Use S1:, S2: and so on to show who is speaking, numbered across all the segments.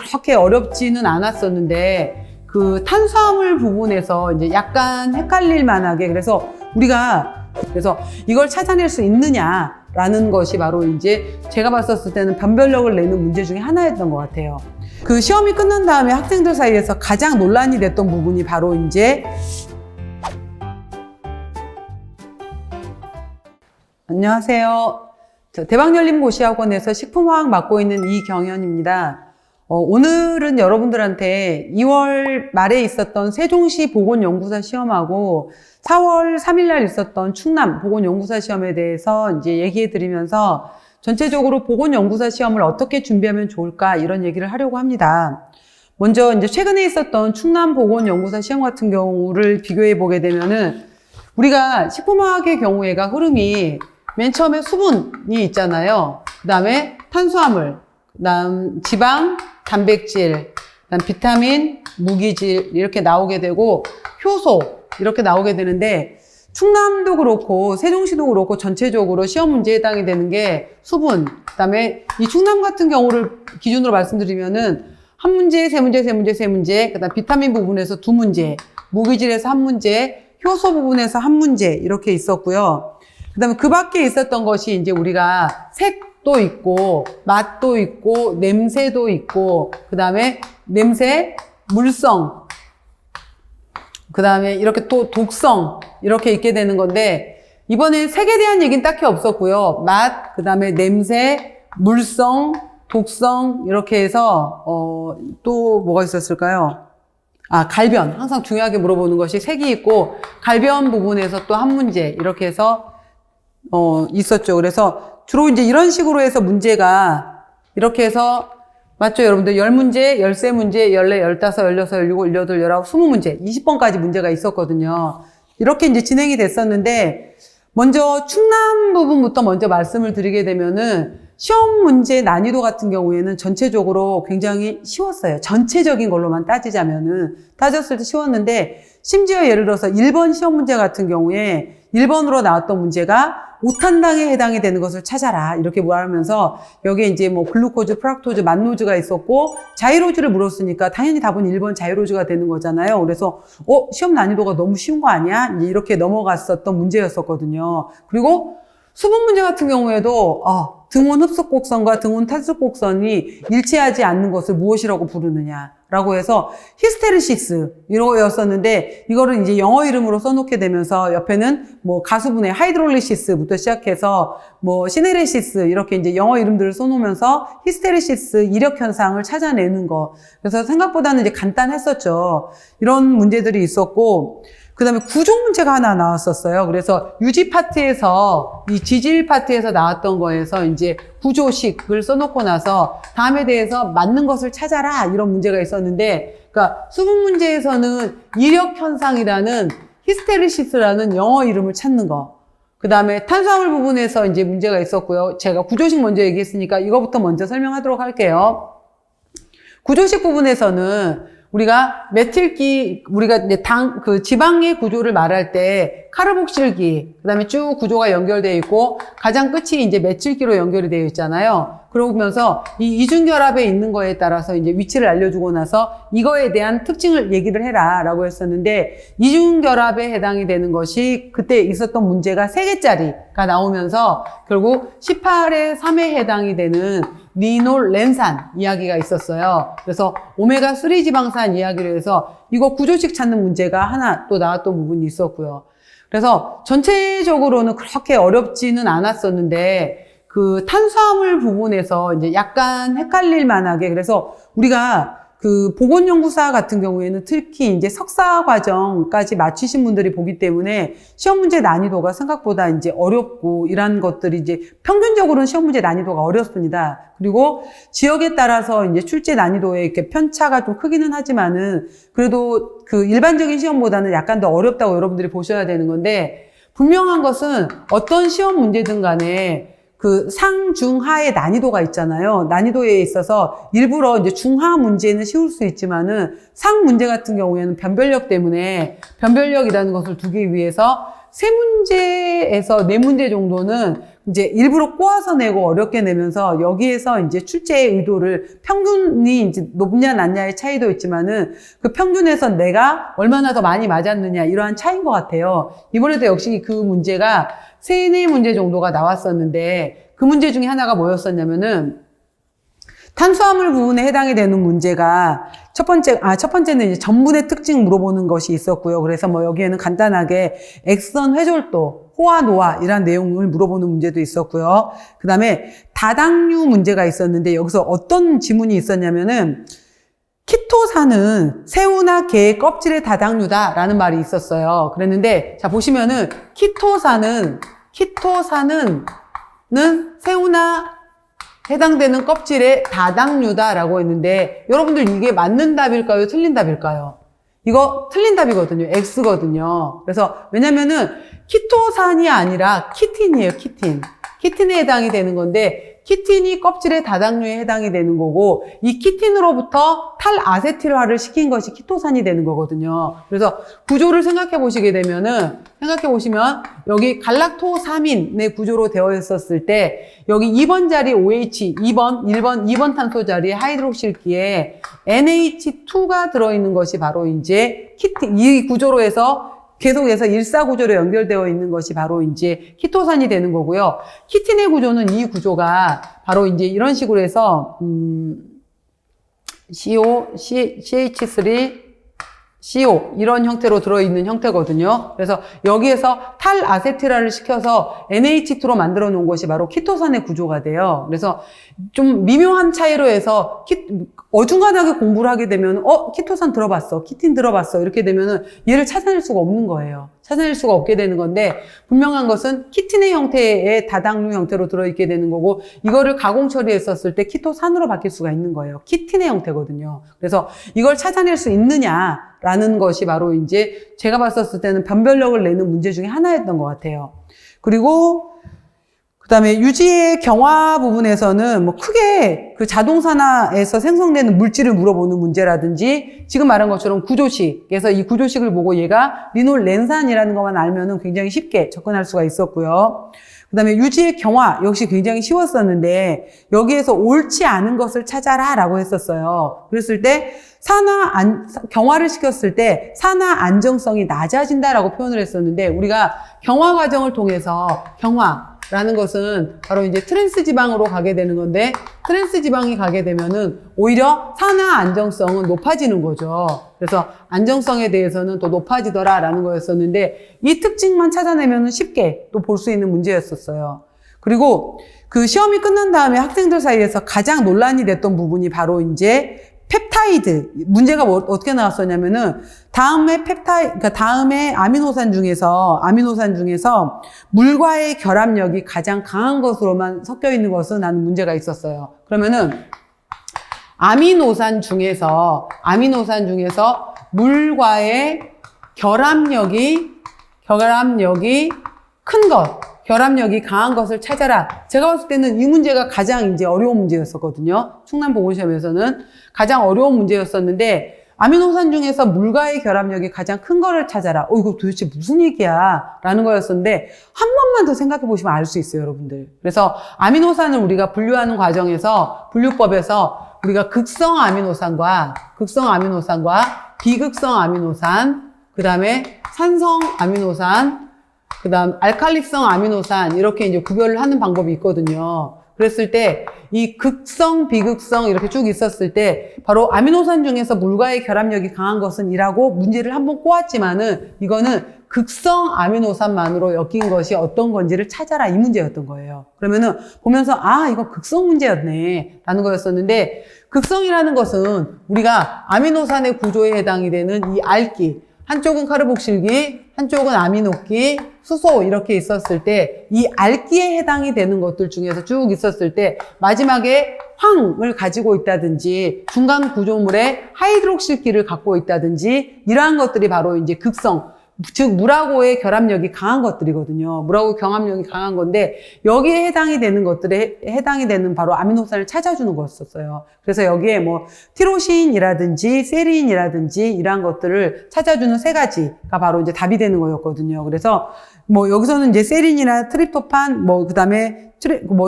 S1: 그렇게 어렵지는 않았었는데 그 탄수화물 부분에서 이제 약간 헷갈릴 만하게 그래서 이걸 찾아낼 수 있느냐라는 것이 바로 이제 제가 봤었을 때는 변별력을 내는 문제 중에 하나였던 것 같아요. 그 시험이 끝난 다음에 학생들 사이에서 가장 논란이 됐던 부분이 바로 이제 안녕하세요. 대박열린고시학원에서 식품화학 맡고 있는 이경현입니다. 오늘은 여러분들한테 2월 말에 있었던 세종시 보건연구사 시험하고 4월 3일 날 있었던 충남 보건연구사 시험에 대해서 이제 얘기해 드리면서 전체적으로 보건연구사 시험을 어떻게 준비하면 좋을까 이런 얘기를 하려고 합니다. 먼저 이제 최근에 있었던 충남 보건연구사 시험 같은 경우를 비교해 보게 되면은 우리가 식품화학의 경우에가 흐름이 맨 처음에 수분이 있잖아요. 그 다음에 탄수화물, 그 다음 지방, 단백질, 그 다음 비타민, 무기질 이렇게 나오게 되고 효소 이렇게 나오게 되는데 충남도 그렇고 세종시도 그렇고 전체적으로 시험 문제에 해당이 되는 게 수분, 그 다음에 이 충남 같은 경우를 기준으로 말씀드리면은 한 문제, 세 문제, 세 문제, 세 문제, 그 다음 비타민 부분에서 두 문제, 무기질에서 한 문제, 효소 부분에서 한 문제 이렇게 있었고요. 그 다음에 그 밖에 있었던 것이 이제 우리가 색도 있고, 맛도 있고, 냄새도 있고, 그 다음에 냄새, 물성, 그 다음에 이렇게 또 독성, 이렇게 있게 되는 건데, 이번에 색에 대한 얘기는 딱히 없었고요. 맛, 그 다음에 냄새, 물성, 독성, 이렇게 해서, 또 뭐가 있었을까요? 갈변. 항상 중요하게 물어보는 것이 색이 있고, 갈변 부분에서 또 한 문제, 이렇게 해서, 있었죠. 그래서 주로 이제 이런 식으로 해서 문제가 이렇게 해서 맞죠? 여러분들 10문제, 13문제, 14, 15, 16, 17, 18, 20문제, 20번까지 문제가 있었거든요. 이렇게 이제 진행이 됐었는데 먼저 충남 부분부터 먼저 말씀을 드리게 되면은 시험 문제 난이도 같은 경우에는 전체적으로 굉장히 쉬웠어요. 전체적인 걸로만 따졌을 때 쉬웠는데 심지어 예를 들어서 1번 시험 문제 같은 경우에 1번으로 나왔던 문제가 5탄당에 해당이 되는 것을 찾아라. 이렇게 말하면서 여기에 이제 뭐 글루코즈, 프락토즈, 만노즈가 있었고 자이로즈를 물었으니까 당연히 답은 1번 자이로즈가 되는 거잖아요. 그래서 시험 난이도가 너무 쉬운 거 아니야? 이렇게 넘어갔었던 문제였었거든요. 그리고 수분 문제 같은 경우에도 등온 흡수곡선과 등온 탈수곡선이 일치하지 않는 것을 무엇이라고 부르느냐라고 해서 히스테르시스 이거였었는데 이거를 이제 영어 이름으로 써놓게 되면서 옆에는 뭐 가수분해 하이드롤리시스부터 시작해서 뭐 시네레시스 이렇게 이제 영어 이름들을 써놓으면서 히스테르시스 이력 현상을 찾아내는 거. 그래서 생각보다는 이제 간단했었죠. 이런 문제들이 있었고. 그 다음에 구종 문제가 하나 나왔었어요. 그래서 유지 파트에서, 이 지질 파트에서 나왔던 거에서 이제 구조식을 써놓고 나서 다음에 대해서 맞는 것을 찾아라. 이런 문제가 있었는데, 그러니까 수분 문제에서는 이력 현상이라는 히스테르시스라는 영어 이름을 찾는 거. 그 다음에 탄수화물 부분에서 이제 문제가 있었고요. 제가 구조식 먼저 얘기했으니까 이거부터 먼저 설명하도록 할게요. 구조식 부분에서는 우리가 이제 지방의 구조를 말할 때 카르복실기, 그 다음에 쭉 구조가 연결되어 있고, 가장 끝이 이제 메틸기로 연결이 되어 있잖아요. 그러면서 이 이중결합에 있는 거에 따라서 이제 위치를 알려주고 나서 이거에 대한 특징을 얘기를 해라 라고 했었는데, 이중결합에 해당이 되는 것이 그때 있었던 문제가 3개짜리가 나오면서 결국 18의 3에 해당이 되는 리놀렌산 이야기가 있었어요. 그래서 오메가3 지방산 이야기를 해서 이거 구조식 찾는 문제가 하나 또 나왔던 부분이 있었고요. 그래서 전체적으로는 그렇게 어렵지는 않았었는데 그 탄수화물 부분에서 이제 약간 헷갈릴 만하게 그래서 우리가 그 보건연구사 같은 경우에는 특히 이제 석사 과정까지 마치신 분들이 보기 때문에 시험 문제 난이도가 생각보다 이제 어렵고 이런 것들이 이제 평균적으로는 시험 문제 난이도가 어렵습니다. 그리고 지역에 따라서 이제 출제 난이도에 이렇게 편차가 좀 크기는 하지만은 그래도 그 일반적인 시험보다는 약간 더 어렵다고 여러분들이 보셔야 되는 건데 분명한 것은 어떤 시험 문제든 간에 그 상중하의 난이도가 있잖아요. 난이도에 있어서 일부러 이제 중하 문제는 쉬울 수 있지만은 상 문제 같은 경우에는 변별력 때문에 변별력이라는 것을 두기 위해서 세 문제에서 네 문제 정도는 이제 일부러 꼬아서 내고 어렵게 내면서 여기에서 이제 출제의 의도를 평균이 이제 높냐 낮냐의 차이도 있지만은 그 평균에서 내가 얼마나 더 많이 맞았느냐 이러한 차이인 것 같아요. 이번에도 역시 그 문제가 세네 문제 정도가 나왔었는데 그 문제 중에 하나가 뭐였었냐면은 탄수화물 부분에 해당이 되는 문제가 첫 번째는 이제 전분의 특징 물어보는 것이 있었고요. 그래서 뭐 여기에는 간단하게 액선 회졸도, 호화, 노화 이런 내용을 물어보는 문제도 있었고요. 그 다음에 다당류 문제가 있었는데 여기서 어떤 지문이 있었냐면은 키토산은 새우나 게의 껍질의 다당류다라는 말이 있었어요. 그랬는데 자 보시면은 키토산은 새우나 해당되는 껍질의 다당류다라고 했는데 여러분들 이게 맞는 답일까요? 틀린 답일까요? 이거 틀린 답이거든요. X거든요. 그래서 왜냐면은 키토산이 아니라 키틴이에요. 키틴에 해당이 되는 건데 키틴이 껍질의 다당류에 해당이 되는 거고 이 키틴으로부터 탈아세틸화를 시킨 것이 키토산이 되는 거거든요. 그래서 구조를 생각해 보시면 여기 갈락토사민의 구조로 되어 있었을 때 여기 2번 자리 OH, 2번 탄소 자리에 하이드록실기에 NH2가 들어있는 것이 바로 이제 키틴, 이 구조로 해서 계속해서 일사구조로 연결되어 있는 것이 바로 이제 키토산이 되는 거고요. 키틴의 구조는 이 구조가 바로 이제 이런 식으로 해서, CH3, CO 이런 형태로 들어있는 형태거든요. 그래서 여기에서 탈아세틸화를 시켜서 NH2로 만들어 놓은 것이 바로 키토산의 구조가 돼요. 그래서 좀 미묘한 차이로 해서 어중간하게 공부를 하게 되면 키토산 들어봤어, 키틴 들어봤어 이렇게 되면은 얘를 찾아낼 수가 없는 거예요. 찾아낼 수가 없게 되는 건데 분명한 것은 키틴의 형태의 다당류 형태로 들어있게 되는 거고 이거를 가공 처리했었을 때 키토산으로 바뀔 수가 있는 거예요. 키틴의 형태거든요. 그래서 이걸 찾아낼 수 있느냐라는 것이 바로 이제 제가 봤었을 때는 변별력을 내는 문제 중에 하나였던 것 같아요. 그리고 그 다음에 유지의 경화 부분에서는 뭐 크게 그 자동산화에서 생성되는 물질을 물어보는 문제라든지 지금 말한 것처럼 구조식에서 이 구조식을 보고 얘가 리놀렌산이라는 것만 알면은 굉장히 쉽게 접근할 수가 있었고요. 그 다음에 유지의 경화 역시 굉장히 쉬웠었는데 여기에서 옳지 않은 것을 찾아라 라고 했었어요. 그랬을 때 경화를 시켰을 때 산화 안정성이 낮아진다라고 표현을 했었는데 우리가 경화 과정을 통해서 경화라는 것은 바로 이제 트랜스 지방으로 가게 되는 건데 트랜스 지방이 가게 되면은 오히려 산화 안정성은 높아지는 거죠. 그래서 안정성에 대해서는 또 높아지더라라는 거였었는데 이 특징만 찾아내면은 쉽게 또 볼 수 있는 문제였었어요. 그리고 그 시험이 끝난 다음에 학생들 사이에서 가장 논란이 됐던 부분이 바로 이제 펩타이드 문제가 어떻게 나왔었냐면은 다음에 아미노산 중에서 물과의 결합력이 가장 강한 것으로만 섞여 있는 것은 라는 문제가 있었어요. 그러면은 아미노산 중에서 물과의 결합력이 큰 것, 결합력이 강한 것을 찾아라. 제가 봤을 때는 이 문제가 가장 이제 어려운 문제였었거든요. 충남보건시험에서는 가장 어려운 문제였었는데 아미노산 중에서 물과의 결합력이 가장 큰 거를 찾아라. 이거 도대체 무슨 얘기야? 라는 거였었는데 한 번만 더 생각해 보시면 알 수 있어요, 여러분들. 그래서 아미노산을 우리가 분류하는 과정에서 분류법에서 우리가 극성 아미노산과 비극성 아미노산, 그 다음에 산성 아미노산, 그 다음 알칼리성 아미노산 이렇게 이제 구별을 하는 방법이 있거든요. 그랬을 때 이 극성, 비극성 이렇게 쭉 있었을 때 바로 아미노산 중에서 물과의 결합력이 강한 것은 이라고 문제를 한번 꼬았지만은 이거는 극성 아미노산만으로 엮인 것이 어떤 건지를 찾아라 이 문제였던 거예요. 그러면은 보면서 이거 극성 문제였네 라는 거였었는데 극성이라는 것은 우리가 아미노산의 구조에 해당이 되는 이 알기 한쪽은 카르복실기, 한쪽은 아미노기, 수소 이렇게 있었을 때 이 알기에 해당이 되는 것들 중에서 쭉 있었을 때 마지막에 황을 가지고 있다든지 중간 구조물에 하이드록실기를 갖고 있다든지 이러한 것들이 바로 이제 극성, 즉 물하고의 결합력이 강한 것들이거든요. 물하고 결합력이 강한 건데 여기에 해당이 되는 것들에 해당이 되는 바로 아미노산을 찾아주는 거였었어요. 그래서 여기에 뭐 티로신이라든지 세린이라든지 이러한 것들을 찾아주는 세 가지가 바로 이제 답이 되는 거였거든요. 그래서 뭐 여기서는 이제 세린이나 트립토판 뭐 그다음에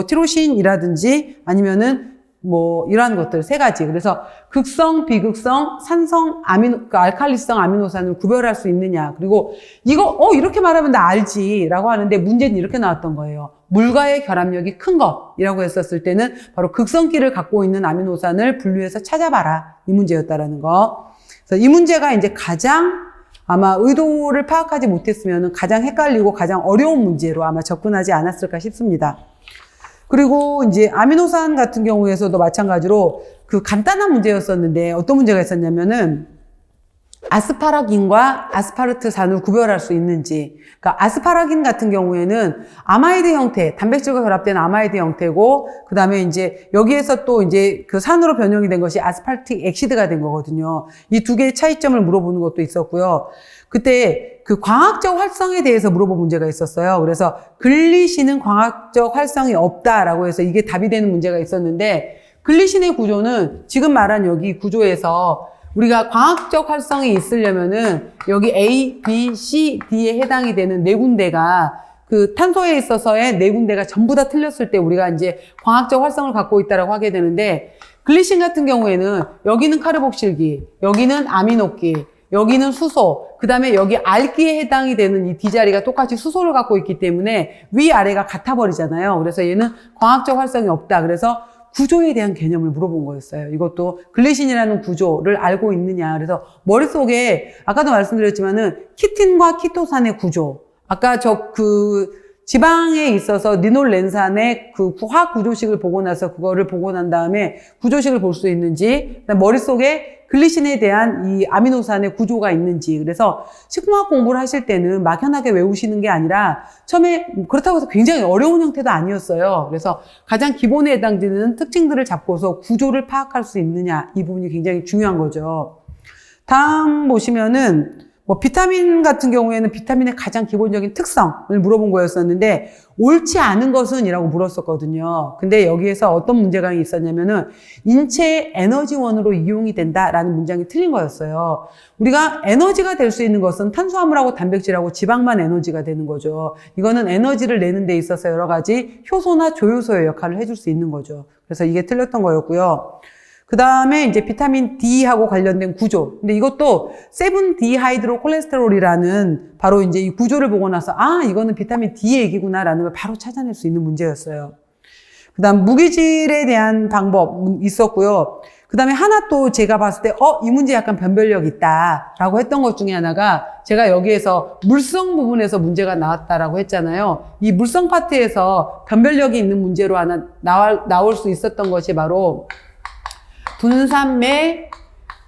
S1: 티로신이라든지 아니면은 뭐 이러한 것들 세 가지. 그래서 극성, 비극성, 산성, 알칼리성 아미노산을 구별할 수 있느냐. 그리고 이거 이렇게 말하면 나 알지라고 하는데 문제는 이렇게 나왔던 거예요. 물과의 결합력이 큰 것이라고 했었을 때는 바로 극성기를 갖고 있는 아미노산을 분류해서 찾아봐라. 이 문제였다라는 거. 그래서 이 문제가 이제 가장 아마 의도를 파악하지 못했으면 가장 헷갈리고 가장 어려운 문제로 아마 접근하지 않았을까 싶습니다. 그리고 이제 아미노산 같은 경우에서도 마찬가지로 그 간단한 문제였었는데 어떤 문제가 있었냐면은 아스파라긴과 아스파르트산을 구별할 수 있는지. 그러니까 아스파라긴 같은 경우에는 아마이드 형태, 단백질과 결합된 아마이드 형태고, 그 다음에 이제 여기에서 또 이제 그 산으로 변형이 된 것이 아스팔틱 엑시드가 된 거거든요. 이 두 개의 차이점을 물어보는 것도 있었고요. 그때 그 광학적 활성에 대해서 물어본 문제가 있었어요. 그래서 글리신은 광학적 활성이 없다라고 해서 이게 답이 되는 문제가 있었는데, 글리신의 구조는 지금 말한 여기 구조에서 우리가 광학적 활성이 있으려면은 여기 A, B, C, D에 해당이 되는 네 군데가 그 탄소에 있어서의 네 군데가 전부 다 틀렸을 때 우리가 이제 광학적 활성을 갖고 있다라고 하게 되는데, 글리신 같은 경우에는 여기는 카르복실기, 여기는 아미노기, 여기는 수소, 그 다음에 여기 알기에 해당이 되는 이 D 자리가 똑같이 수소를 갖고 있기 때문에 위아래가 같아 버리잖아요. 그래서 얘는 광학적 활성이 없다. 그래서 구조에 대한 개념을 물어본 거였어요. 이것도 글리신이라는 구조를 알고 있느냐. 그래서 머릿속에 아까도 말씀드렸지만은 키틴과 키토산의 구조. 아까 지방에 있어서 니놀렌산의 그 화학 구조식을 보고 나서 그거를 보고 난 다음에 구조식을 볼 수 있는지, 머릿속에 글리신에 대한 이 아미노산의 구조가 있는지. 그래서 식품학 공부를 하실 때는 막연하게 외우시는 게 아니라 처음에 그렇다고 해서 굉장히 어려운 형태도 아니었어요. 그래서 가장 기본에 해당되는 특징들을 잡고서 구조를 파악할 수 있느냐, 이 부분이 굉장히 중요한 거죠. 다음 보시면은 뭐 비타민 같은 경우에는 비타민의 가장 기본적인 특성을 물어본 거였었는데 옳지 않은 것은 이라고 물었었거든요. 근데 여기에서 어떤 문제가 있었냐면은 인체의 에너지원으로 이용이 된다라는 문장이 틀린 거였어요. 우리가 에너지가 될 수 있는 것은 탄수화물하고 단백질하고 지방만 에너지가 되는 거죠. 이거는 에너지를 내는 데 있어서 여러 가지 효소나 조효소의 역할을 해줄 수 있는 거죠. 그래서 이게 틀렸던 거였고요. 그 다음에 이제 비타민 D하고 관련된 구조. 근데 이것도 7-디하이드로콜레스테롤이라는 바로 이제 이 구조를 보고 나서 이거는 비타민 D 얘기구나라는 걸 바로 찾아낼 수 있는 문제였어요. 그 다음 무기질에 대한 방법 있었고요. 그 다음에 하나 또 제가 봤을 때 이 문제 약간 변별력 있다라고 했던 것 중에 하나가 제가 여기에서 물성 부분에서 문제가 나왔다라고 했잖아요. 이 물성 파트에서 변별력이 있는 문제로 하나 나올 수 있었던 것이 바로 분산매,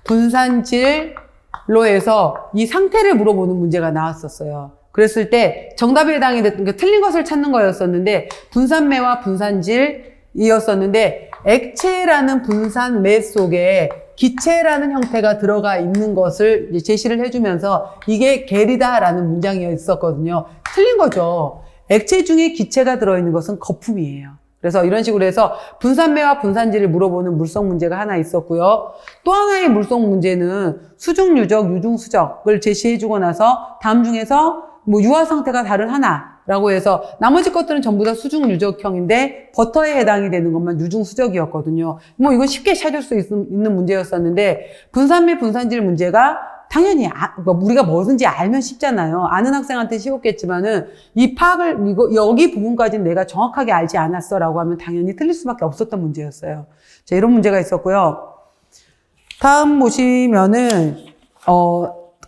S1: 분산질로 해서 이 상태를 물어보는 문제가 나왔었어요. 그랬을 때 정답에 해당이 됐던 게 틀린 것을 찾는 거였었는데 분산매와 분산질이었었는데 액체라는 분산매 속에 기체라는 형태가 들어가 있는 것을 이제 제시를 해주면서 이게 겔이다라는 문장이 있었거든요. 틀린 거죠. 액체 중에 기체가 들어있는 것은 거품이에요. 그래서 이런 식으로 해서 분산매와 분산질을 물어보는 물성 문제가 하나 있었고요. 또 하나의 물성 문제는 수중유적, 유중수적을 제시해주고 나서 다음 중에서 뭐 유화 상태가 다른 하나라고 해서 나머지 것들은 전부 다 수중유적형인데 버터에 해당이 되는 것만 유중수적이었거든요. 뭐 이건 쉽게 찾을 수 있는 문제였었는데 분산매, 분산질 문제가 당연히 우리가 뭐든지 알면 쉽잖아요. 아는 학생한테 쉬웠겠지만은 이 파악을 여기 부분까지는 내가 정확하게 알지 않았어라고 하면 당연히 틀릴 수밖에 없었던 문제였어요. 자, 이런 문제가 있었고요. 다음 보시면은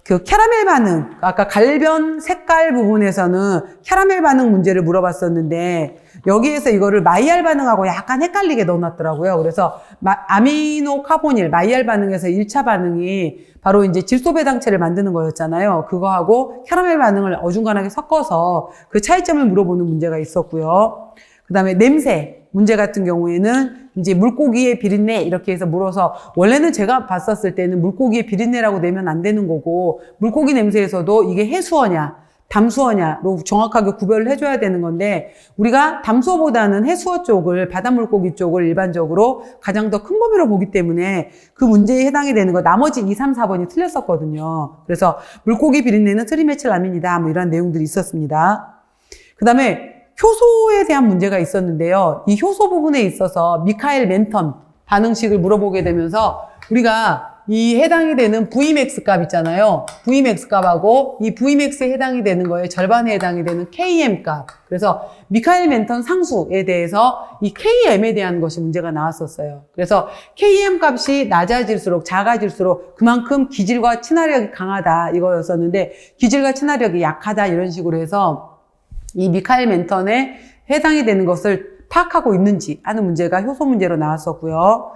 S1: 그 캐러멜 반응, 아까 갈변 색깔 부분에서는 캐러멜 반응 문제를 물어봤었는데 여기에서 이거를 마이알 반응하고 약간 헷갈리게 넣어놨더라고요. 그래서 아미노 카보닐, 마이알 반응에서 1차 반응이 바로 이제 질소배당체를 만드는 거였잖아요. 그거하고 캐러멜 반응을 어중간하게 섞어서 그 차이점을 물어보는 문제가 있었고요. 그 다음에 냄새. 문제 같은 경우에는 이제 물고기의 비린내 이렇게 해서 물어서 원래는 제가 봤었을 때는 물고기의 비린내라고 내면 안 되는 거고 물고기 냄새에서도 이게 해수어냐 담수어냐로 정확하게 구별을 해줘야 되는 건데 우리가 담수어보다는 해수어 쪽을 바닷물고기 쪽을 일반적으로 가장 더 큰 범위로 보기 때문에 그 문제에 해당이 되는 거 나머지 2, 3, 4번이 틀렸었거든요. 그래서 물고기 비린내는 트리메틸아민이다 뭐 이런 내용들이 있었습니다. 그 다음에 효소에 대한 문제가 있었는데요. 이 효소 부분에 있어서 미카엘 멘턴 반응식을 물어보게 되면서 우리가 이 해당이 되는 Vmax 값 있잖아요. Vmax 값하고 이 Vmax에 해당이 되는 거에 절반에 해당이 되는 Km 값. 그래서 미카엘 멘턴 상수에 대해서 이 Km에 대한 것이 문제가 나왔었어요. 그래서 Km 값이 낮아질수록 작아질수록 그만큼 기질과 친화력이 강하다 이거였었는데 기질과 친화력이 약하다 이런 식으로 해서 이 미카엘 멘턴에 해당이 되는 것을 파악하고 있는지 하는 문제가 효소 문제로 나왔었고요.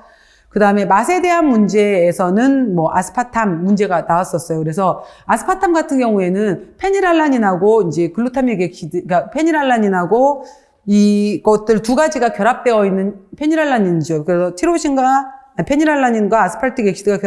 S1: 그 다음에 맛에 대한 문제에서는 뭐 아스파탐 문제가 나왔었어요. 그래서 아스파탐 같은 경우에는 페닐알라닌하고 이제 글루타믹 액시드, 그러니까 페닐알라닌하고 이것들 두 가지가 결합되어 있는 페닐알라닌이죠. 그래서 페닐알라닌과 아스팔틱 액시드가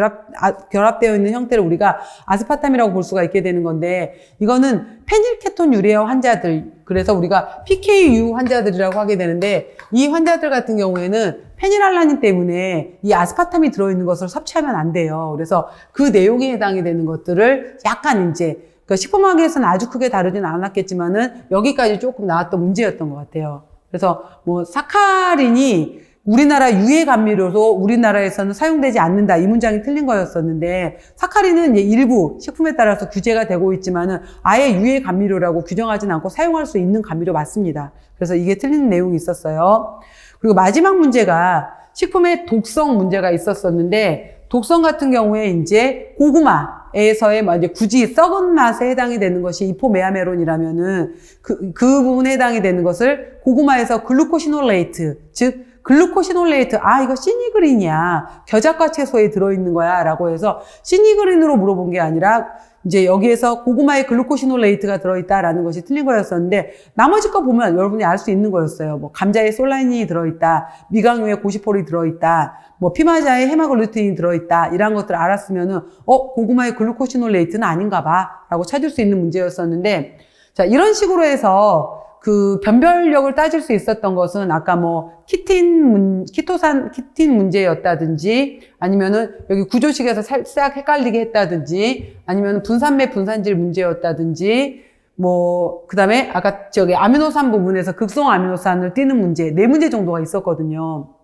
S1: 결합되어 있는 형태를 우리가 아스파탐이라고 볼 수가 있게 되는 건데 이거는 페닐케톤 유래어 환자들, 그래서 우리가 PKU 환자들이라고 하게 되는데 이 환자들 같은 경우에는 페닐알라닌 때문에 이 아스파탐이 들어있는 것을 섭취하면 안 돼요. 그래서 그 내용에 해당이 되는 것들을 약간 이제 그러니까 식품학에서는 아주 크게 다루지는 않았겠지만은 여기까지 조금 나왔던 문제였던 것 같아요. 그래서 뭐 사카린이 우리나라 유해 감미료로 우리나라에서는 사용되지 않는다. 이 문장이 틀린 거였었는데 사카린은 이제 일부 식품에 따라서 규제가 되고 있지만은 아예 유해 감미료라고 규정하진 않고 사용할 수 있는 감미료 맞습니다. 그래서 이게 틀린 내용이 있었어요. 그리고 마지막 문제가 식품의 독성 문제가 있었었는데 독성 같은 경우에 이제 고구마에서의 이제 굳이 썩은 맛에 해당이 되는 것이 이포메아메론이라면은 그 부분에 해당이 되는 것을 고구마에서 글루코시놀레이트, 즉 글루코시놀레이트, 이거 시니그린이야. 겨자과 채소에 들어있는 거야. 라고 해서 시니그린으로 물어본 게 아니라 이제 여기에서 고구마에 글루코시놀레이트가 들어있다라는 것이 틀린 거였었는데 나머지 거 보면 여러분이 알 수 있는 거였어요. 뭐 감자에 솔라닌이 들어있다. 미강유에 고시폴이 들어있다. 뭐 피마자에 헤마글루틴이 들어있다. 이런 것들을 알았으면은 고구마에 글루코시놀레이트는 아닌가 봐. 라고 찾을 수 있는 문제였었는데 자, 이런 식으로 해서 그 변별력을 따질 수 있었던 것은 아까 뭐 키틴 문제였다든지 아니면은 여기 구조식에서 살짝 헷갈리게 했다든지 아니면 분산매 분산질 문제였다든지 뭐 그다음에 아까 저기 아미노산 부분에서 극성 아미노산을 띄는 문제 4문제 정도가 있었거든요.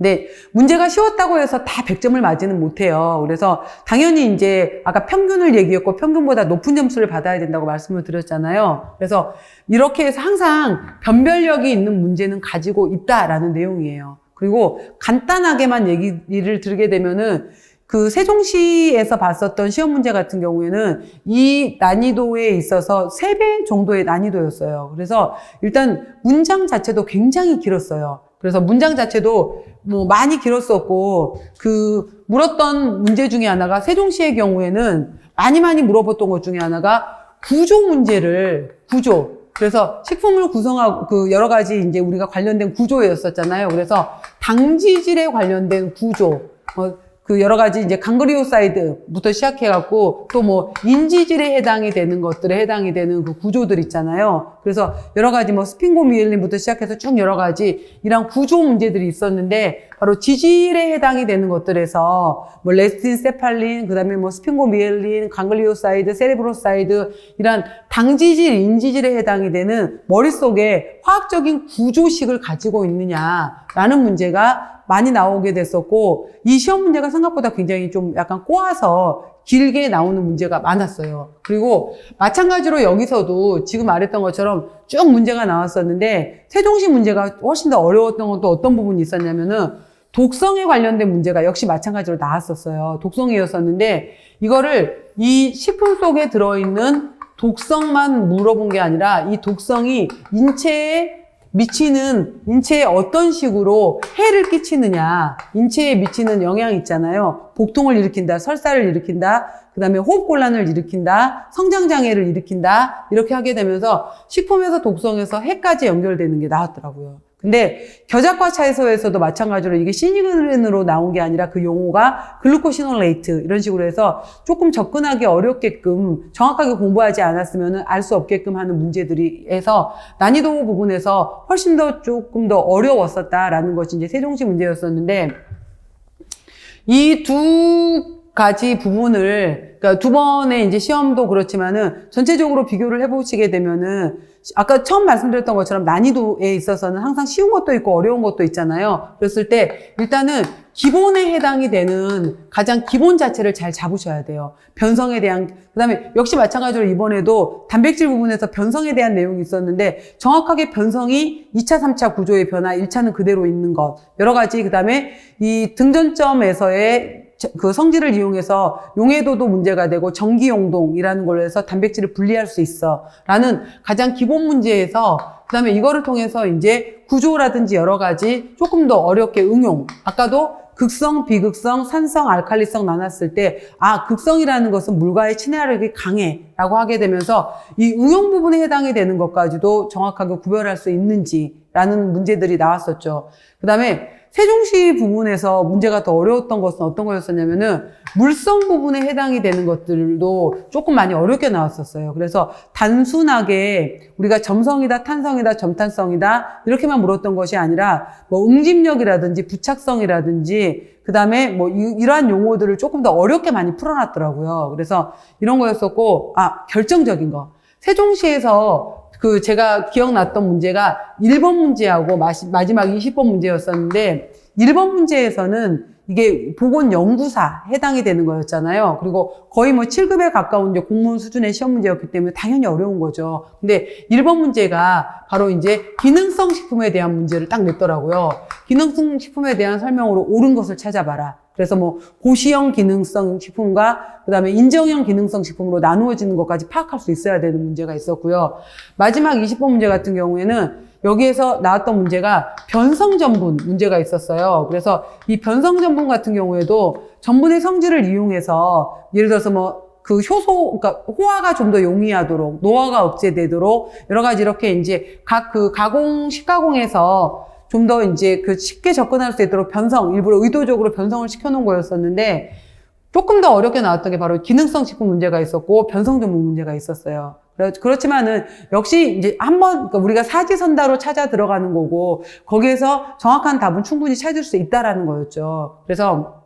S1: 네, 문제가 쉬웠다고 해서 다 100점을 맞지는 못해요. 그래서 당연히 이제 아까 평균을 얘기했고 평균보다 높은 점수를 받아야 된다고 말씀을 드렸잖아요. 그래서 이렇게 해서 항상 변별력이 있는 문제는 가지고 있다라는 내용이에요. 그리고 간단하게만 얘기를 들게 되면은 그 세종시에서 봤었던 시험 문제 같은 경우에는 이 난이도에 있어서 3배 정도의 난이도였어요. 그래서 일단 문장 자체도 굉장히 길었어요. 그래서 문장 자체도 뭐 많이 길었었고 그 물었던 문제 중에 하나가 세종시의 경우에는 많이 물어봤던 것 중에 하나가 구조 문제를 그래서 식품을 구성하고 그 여러 가지 이제 우리가 관련된 구조였었잖아요. 그래서 당지질에 관련된 구조 그 여러 가지 이제 강그리오사이드부터 시작해갖고 또 뭐 인지질에 해당이 되는 것들에 해당이 되는 그 구조들 있잖아요. 그래서 여러 가지 뭐 스핑고미엘린부터 시작해서 쭉 여러 가지 이런 구조 문제들이 있었는데 바로 지질에 해당이 되는 것들에서 뭐 레스틴, 세팔린, 그다음에 뭐 스핑고미엘린, 강글리오사이드, 세레브로사이드 이런 당지질, 인지질에 해당이 되는 머릿속에 화학적인 구조식을 가지고 있느냐라는 문제가 많이 나오게 됐었고 이 시험 문제가 생각보다 굉장히 좀 약간 꼬아서 길게 나오는 문제가 많았어요. 그리고 마찬가지로 여기서도 지금 말했던 것처럼 쭉 문제가 나왔었는데 세종시 문제가 훨씬 더 어려웠던 건 또 어떤 부분이 있었냐면은 독성에 관련된 문제가 역시 마찬가지로 나왔었어요. 독성이었었는데 이거를 이 식품 속에 들어있는 독성만 물어본 게 아니라 이 독성이 인체에 어떤 식으로 해를 끼치느냐, 인체에 미치는 영향 있잖아요. 복통을 일으킨다, 설사를 일으킨다, 그 다음에 호흡곤란을 일으킨다, 성장장애를 일으킨다, 이렇게 하게 되면서 식품에서 독성에서 해까지 연결되는 게 나왔더라고요. 근데 겨자과 차에서도 마찬가지로 이게 시니그린으로 나온 게 아니라 그 용어가 글루코시놀레이트 이런 식으로 해서 조금 접근하기 어렵게끔 정확하게 공부하지 않았으면 알 수 없게끔 하는 문제들이 해서 난이도 부분에서 훨씬 더 조금 더 어려웠었다라는 것이 이제 세종시 문제였었는데 이 두 가지 부분을, 그러니까 두 번의 이제 시험도 그렇지만은 전체적으로 비교를 해보시게 되면은 아까 처음 말씀드렸던 것처럼 난이도에 있어서는 항상 쉬운 것도 있고 어려운 것도 있잖아요. 그랬을 때 일단은 기본에 해당이 되는 가장 기본 자체를 잘 잡으셔야 돼요. 변성에 대한, 그 다음에 역시 마찬가지로 이번에도 단백질 부분에서 변성에 대한 내용이 있었는데 정확하게 변성이 2차, 3차 구조의 변화, 1차는 그대로 있는 것, 여러 가지, 그 다음에 이 등전점에서의 그 성질을 이용해서 용해도도 문제가 되고 전기용동이라는 걸로 해서 단백질을 분리할 수 있어 라는 가장 기본 문제에서 그 다음에 이거를 통해서 이제 구조라든지 여러 가지 조금 더 어렵게 응용, 아까도 극성, 비극성, 산성, 알칼리성 나눴을 때 극성이라는 것은 물과의 친화력이 강해 라고 하게 되면서 이 응용 부분에 해당이 되는 것까지도 정확하게 구별할 수 있는지라는 문제들이 나왔었죠. 그 다음에 세종시 부분에서 문제가 더 어려웠던 것은 어떤 거였었냐면은 물성 부분에 해당이 되는 것들도 조금 많이 어렵게 나왔었어요. 그래서 단순하게 우리가 점성이다, 탄성이다, 점탄성이다 이렇게만 물었던 것이 아니라 뭐 응집력이라든지 부착성이라든지 그 다음에 뭐 이러한 용어들을 조금 더 어렵게 많이 풀어놨더라고요. 그래서 이런 거였었고 결정적인 거. 세종시에서 제가 기억났던 문제가 1번 문제하고 마지막 20번 문제였었는데 1번 문제에서는 이게 보건연구사 해당이 되는 거였잖아요. 그리고 거의 뭐 7급에 가까운 이제 공무원 수준의 시험 문제였기 때문에 당연히 어려운 거죠. 근데 1번 문제가 바로 이제 기능성 식품에 대한 문제를 딱 냈더라고요. 기능성 식품에 대한 설명으로 옳은 것을 찾아봐라. 그래서 뭐 고시형 기능성 식품과 그다음에 인정형 기능성 식품으로 나누어지는 것까지 파악할 수 있어야 되는 문제가 있었고요. 마지막 20번 문제 같은 경우에는 여기에서 나왔던 문제가 변성 전분 문제가 있었어요. 그래서 이 변성 전분 같은 경우에도 전분의 성질을 이용해서 예를 들어서 뭐 그 그러니까 호화가 좀 더 용이하도록, 노화가 억제되도록 여러 가지 이렇게 이제 각 그 식가공에서 좀 더 이제 쉽게 접근할 수 있도록 일부러 의도적으로 변성을 시켜놓은 거였었는데 조금 더 어렵게 나왔던 게 바로 기능성 식품 문제가 있었고 변성 전분 문제가 있었어요. 그렇지만은 역시 이제 그러니까 우리가 사지선다로 찾아 들어가는 거고 거기에서 정확한 답은 충분히 찾을 수 있다라는 거였죠. 그래서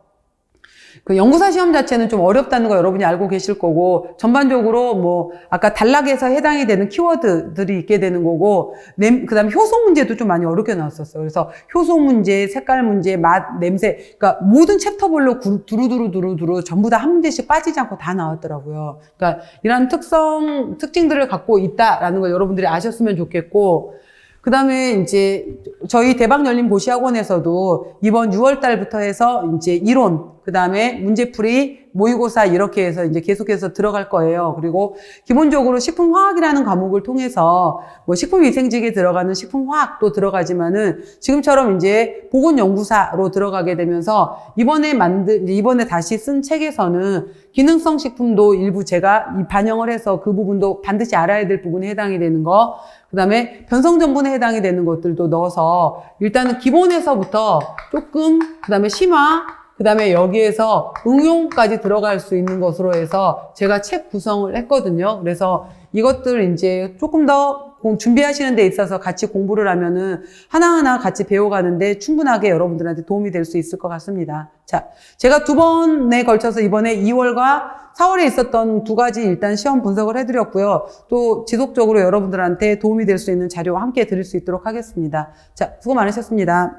S1: 그 연구사 시험 자체는 좀 어렵다는 거 여러분이 알고 계실 거고 전반적으로 뭐 아까 단락에서 해당이 되는 키워드들이 있게 되는 거고 그다음에 효소 문제도 좀 많이 어렵게 나왔었어요. 그래서 효소 문제, 색깔 문제, 맛, 냄새 그러니까 모든 챕터별로 두루두루 전부 다 한 문제씩 빠지지 않고 다 나왔더라고요. 그러니까 이런 특징들을 갖고 있다라는 걸 여러분들이 아셨으면 좋겠고 그 다음에 이제 저희 대박 열린 고시학원에서도 이번 6월 달부터 해서 이제 이론, 그 다음에 문제풀이, 모의고사 이렇게 해서 이제 계속해서 들어갈 거예요. 그리고 기본적으로 식품화학이라는 과목을 통해서 뭐 식품위생직에 들어가는 식품화학도 들어가지만은 지금처럼 이제 보건연구사로 들어가게 되면서 이번에 다시 쓴 책에서는 기능성 식품도 일부 제가 반영을 해서 그 부분도 반드시 알아야 될 부분에 해당이 되는 거, 그 다음에 변성전분에 해당이 되는 것들도 넣어서 일단은 기본에서부터 조금, 그 다음에 심화, 그 다음에 여기에서 응용까지 들어갈 수 있는 것으로 해서 제가 책 구성을 했거든요. 그래서 이것들 이제 조금 더 준비하시는 데 있어서 같이 공부를 하면은 하나하나 같이 배워가는데 충분하게 여러분들한테 도움이 될 수 있을 것 같습니다. 자, 제가 2번에 걸쳐서 이번에 2월과 4월에 있었던 두 가지 일단 시험 분석을 해드렸고요. 또 지속적으로 여러분들한테 도움이 될 수 있는 자료와 함께 드릴 수 있도록 하겠습니다. 자, 수고 많으셨습니다.